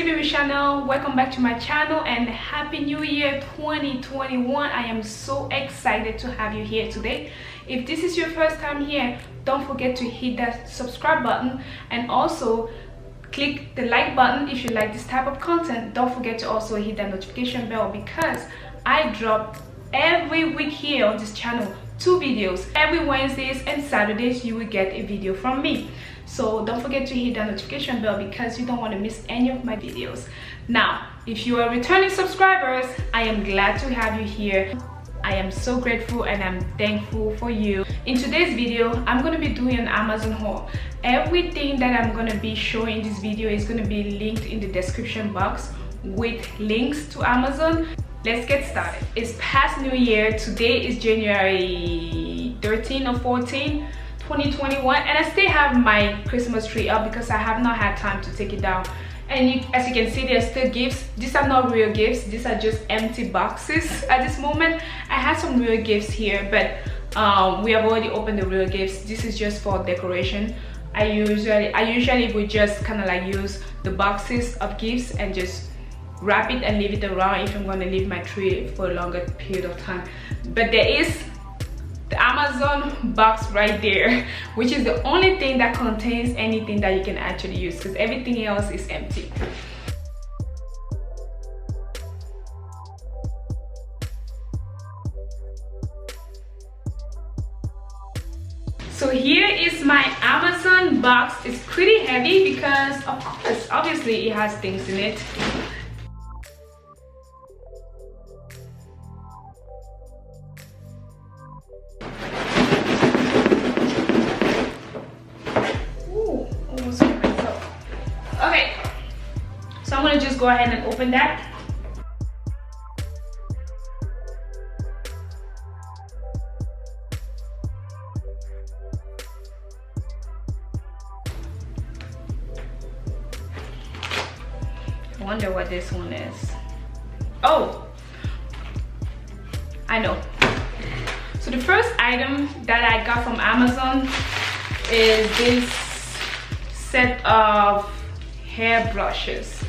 baby channel, welcome back to my channel and happy new year 2021. I am so excited to have you here today. If this is your first time here, don't forget to hit that subscribe button and also click the like button if you like this type of content. Don't forget to also hit that notification bell because I drop every week here on this channel 2 videos. Every Wednesdays and Saturdays you will get a video from me. So don't forget to hit that notification bell because you don't want to miss any of my videos. Now, if you are returning subscribers, I am glad to have you here. I am so grateful and I'm thankful for you. In today's video, I'm going to be doing an Amazon haul. Everything that I'm going to be showing in this video is going to be linked in the description box with links to Amazon. Let's get started. It's past New Year. Today is January 13 or 14. 2021 and I still have my Christmas tree up because I have not had time to take it down. And as you can see, there's still gifts. These are not real gifts, these are just empty boxes at this moment. I had some real gifts here, but we have already opened the real gifts. This is just for decoration. I usually would just kind of like use the boxes of gifts and just wrap it and leave it around if I'm going to leave my tree for a longer period of time. But there is the Amazon box right there, which is the only thing that contains anything that you can actually use because everything else is empty. So here is my Amazon box. It's pretty heavy because of course obviously it has things in it. Okay, so I'm gonna just go ahead and open that. I wonder what this one is. Oh, I know. So the first item that I got from Amazon is this set of hair brushes.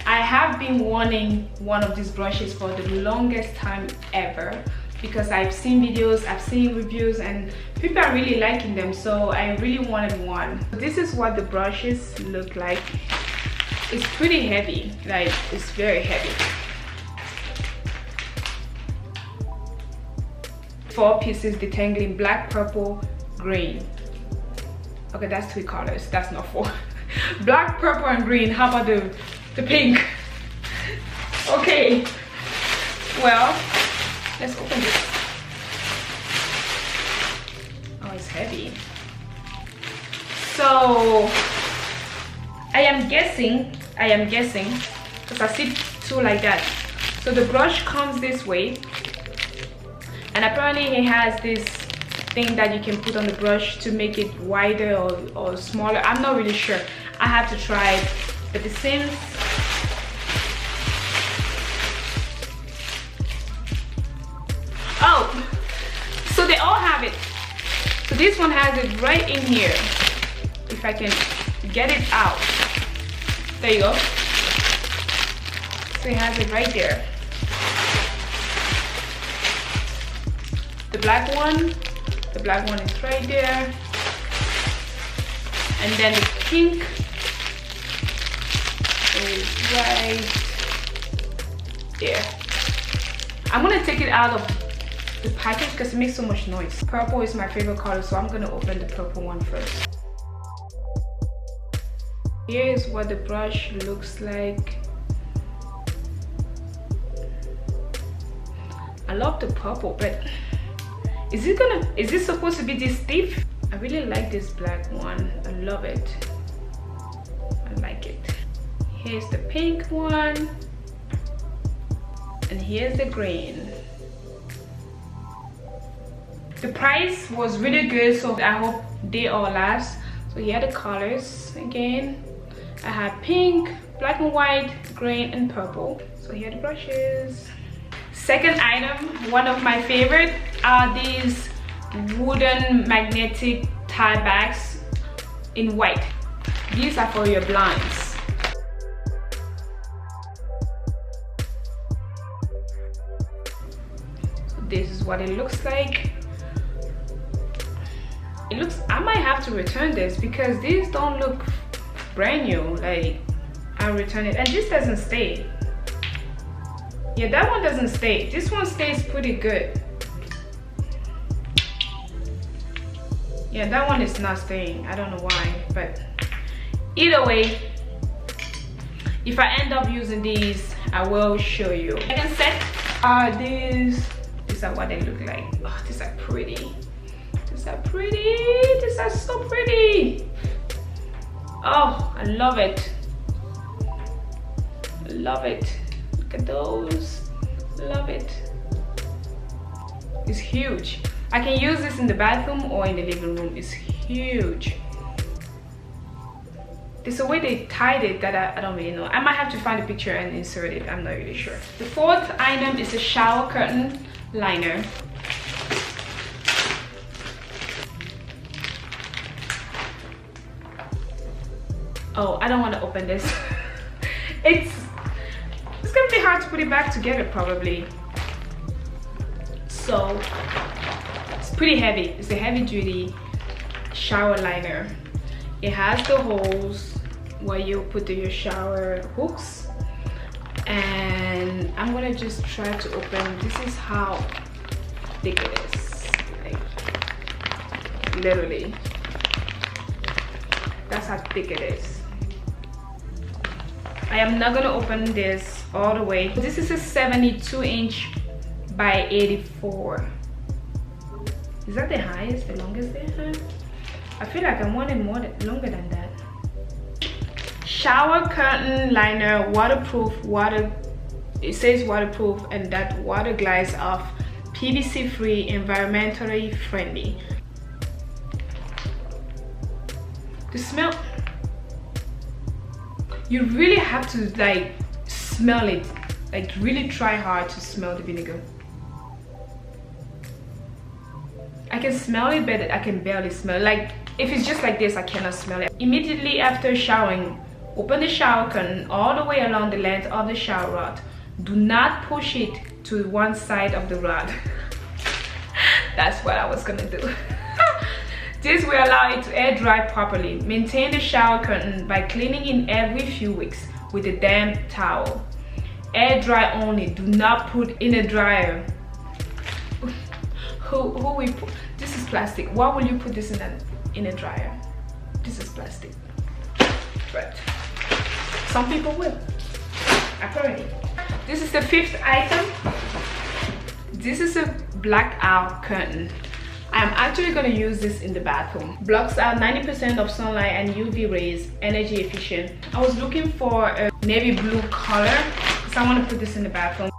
I have been wanting one of these brushes for the longest time ever because I've seen videos, I've seen reviews and people are really liking them, so I really wanted one. This is what the brushes look like. It's pretty heavy, like it's very heavy. 4 pieces detangling, black, purple, green. Okay, that's 3 colors, that's not 4. Black, purple and green. How about the pink? Okay, well, let's open this. Oh, it's heavy. So I am guessing because I see 2 like that. So the brush comes this way and apparently it has this thing that you can put on the brush to make it wider or smaller. I'm not really sure, I have to try it, but it seems oh, so they all have it. So this one has it right in here. If I can get it out, there you go. So it has it right there. The black one is right there, and then the pink is right there. I'm gonna take it out of the package because it makes so much noise. Purple is my favorite color, so I'm gonna open the purple one first. Here is what the brush looks like. I love the purple, but is it supposed to be this stiff? I really like this black one. I love it. I like it. Here's the pink one. And here's the green. The price was really good, so I hope they all last. So here are the colors again. I have pink, black and white, green and purple. So here are the brushes. Second item, one of my favorite, are these wooden magnetic tie bags in white. These are for your blinds. This is what it looks like. It looks, I might have to return this because these don't look brand new. Like, I'll return it. And this doesn't stay. Yeah, that one doesn't stay. This one stays pretty good. Yeah, that one is not staying. I don't know why, but either way, if I end up using these, I will show you. Second set are these. These are what they look like. Oh, these are pretty. These are pretty. These are so pretty. Oh, I love it. I love it. Look at those. Love it. It's huge. I can use this in the bathroom or in the living room. It's huge. There's a way they tied it that I don't really know. I might have to find a picture and insert it. I'm not really sure. The fourth item is a shower curtain liner. Oh, I don't want to open this. It's gonna be hard to put it back together probably. So it's pretty heavy. It's a heavy duty shower liner. It has the holes where you put your shower hooks, and I'm gonna just try to open. This is how thick it is. Like, literally, that's how thick it is. I am not gonna open this all the way. This is a 72-inch by 84. Is that the highest, the longest they have? I feel like I wanted longer than that. Shower curtain liner, waterproof, it says waterproof, and that water glides off, PVC free, environmentally friendly. The smell, you really have to like smell it, like really try hard to smell the vinegar. I can smell it, but I can barely smell it. Like, if it's just like this, I cannot smell it. Immediately after showering, open the shower curtain all the way along the length of the shower rod. Do not push it to one side of the rod. That's what I was gonna do. This will allow it to air dry properly. Maintain the shower curtain by cleaning it every few weeks with a damp towel. Air dry only. Do not put in a dryer. Who will put? This is plastic. Why will you put this in a dryer? This is plastic. But some people will. Apparently. This is the fifth item. This is a blackout curtain. I'm actually going to use this in the bathroom. Blocks out 90% of sunlight and UV rays, energy efficient. I was looking for a navy blue color because I want to put this in the bathroom.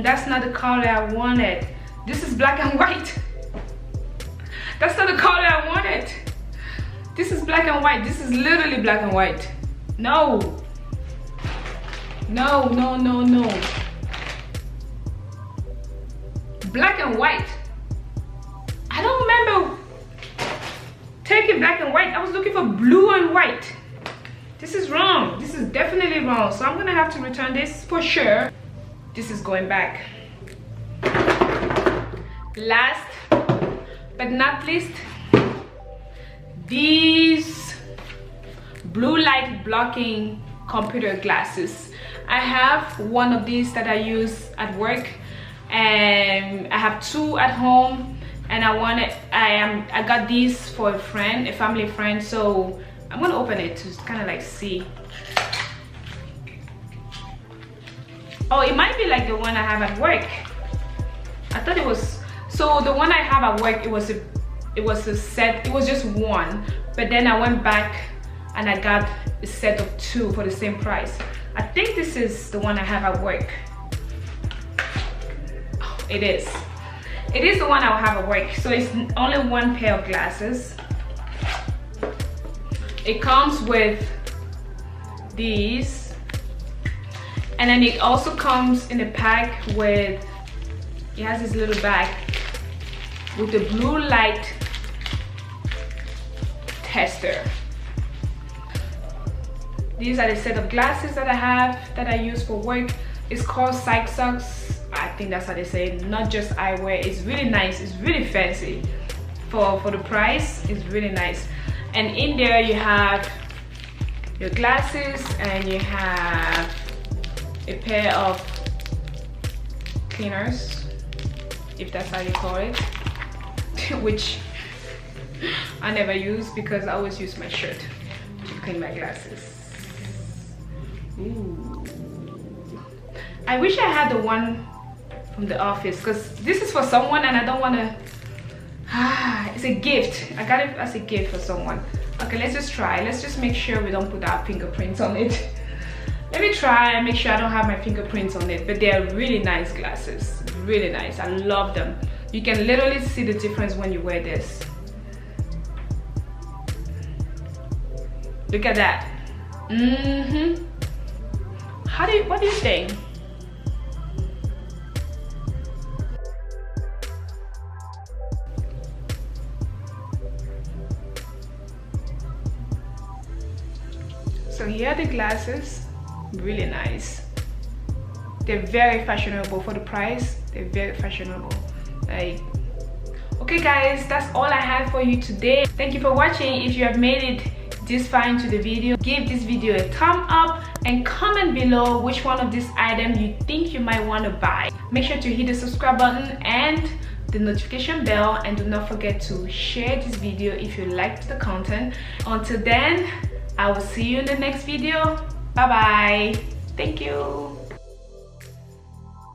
That's not the color I wanted. This is black and white. That's not the color I wanted. This is black and white. This is literally black and white. No. No, no, no, no. Black and white. I don't remember taking black and white. I was looking for blue and white. This is wrong. This is definitely wrong. So I'm gonna have to return this for sure. This is going back. Last but not least, these blue light blocking computer glasses. I have one of these that I use at work, and I have two at home, and I got these for a friend, a family friend, so I'm gonna open it to kind of like see. Oh, it might be like the one I have at work. I thought it was, so the one I have at work, it was a set, it was just one, but then I went back and I got a set of two for the same price. I think this is the one I have at work. Oh, it is the one I'll have at work. So it's only one pair of glasses. It comes with these, and then it also comes in a pack with, it has this little bag with the blue light tester. These are the set of glasses that I have, that I use for work. It's called Psych Socks. I think that's how they say it. Not just eyewear. It's really nice. It's really fancy. For the price, it's really nice. And in there you have your glasses and you have a pair of cleaners, if that's how you call it, which I never use because I always use my shirt to clean my glasses. Ooh. I wish I had the one from the office because this is for someone and I don't want to. It's a gift. I got it as a gift for someone. Okay, let's just try. Let's just make sure we don't put our fingerprints on it. Let me try and make sure I don't have my fingerprints on it. But they are really nice glasses. Really nice. I love them. You can literally see the difference when you wear this. Look at that. What do you think? So here are the glasses, really nice. They're very fashionable for the price. They're very fashionable. Like, okay guys, that's all I have for you today. Thank you for watching. If you have made it this far into the video, give this video a thumb up and comment below which one of these items you think you might want to buy. Make sure to hit the subscribe button and the notification bell, and do not forget to share this video if you liked the content. Until then, I will see you in the next video. Bye bye. Thank you.